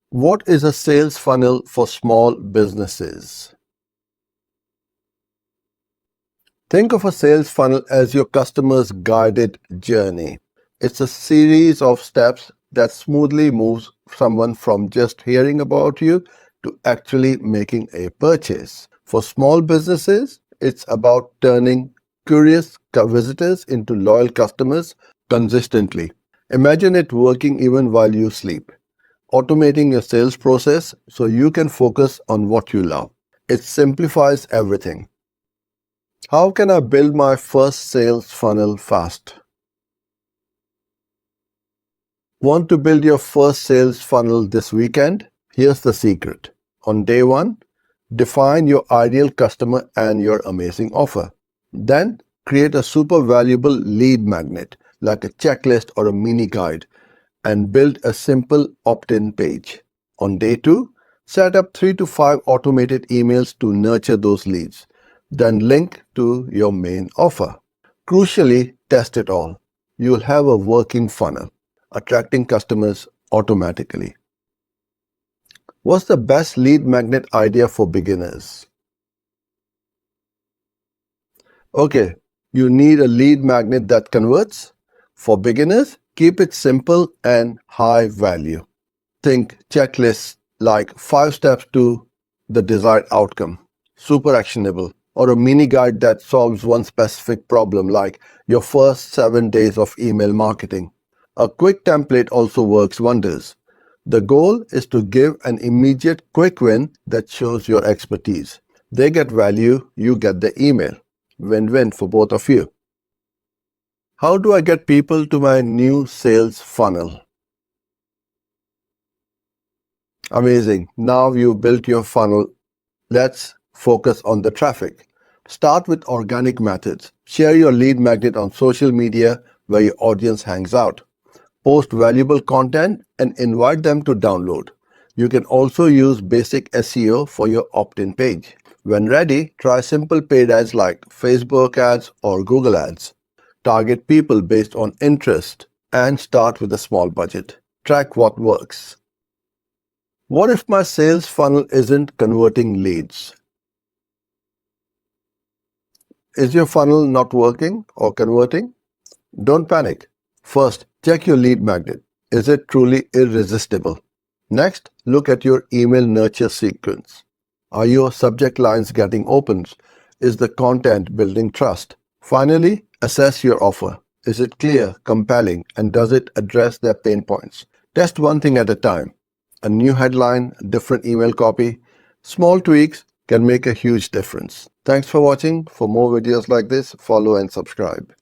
What is a sales funnel for small businesses? Think of a sales funnel as your customer's guided journey. It's a series of steps that smoothly moves someone from just hearing about you to actually making a purchase. For small businesses, it's about turning curious visitors into loyal customers consistently. Imagine it working even while you sleep, automating your sales process so you can focus on what you love. It simplifies everything. How can I build my first sales funnel fast? Want to build your first sales funnel this weekend? Here's the secret. On day one, define your ideal customer and your amazing offer. Then, create a super valuable lead magnet like a checklist or a mini guide and build a simple opt-in page. On day two, set up 3 to 5 automated emails to nurture those leads. Then link to your main offer. Crucially, test it all. You'll have a working funnel, attracting customers automatically. What's the best lead magnet idea for beginners? Okay, you need a lead magnet that converts. For beginners, keep it simple and high value. Think checklists like 5 steps to the desired outcome, super actionable, or a mini guide that solves one specific problem like your first 7 days of email marketing. A quick template also works wonders. The goal is to give an immediate quick win that shows your expertise. They get value, you get the email. Win-win for both of you. How do I get people to my new sales funnel? Amazing. Now you've built your funnel. Let's focus on the traffic. Start with organic methods. Share your lead magnet on social media where your audience hangs out. Post valuable content and invite them to download. You can also use basic SEO for your opt-in page. When ready, try simple paid ads like Facebook ads or Google ads. Target people based on interest and start with a small budget. Track what works. What if my sales funnel isn't converting leads? Is your funnel not working or converting? Don't panic. First, check your lead magnet. Is it truly irresistible? Next, look at your email nurture sequence. Are your subject lines getting opened? Is the content building trust? Finally, assess your offer. Is it clear, compelling, and does it address their pain points? Test one thing at a time. A new headline, different email copy, small tweaks can make a huge difference. Thanks for watching. For more videos like this, follow and subscribe.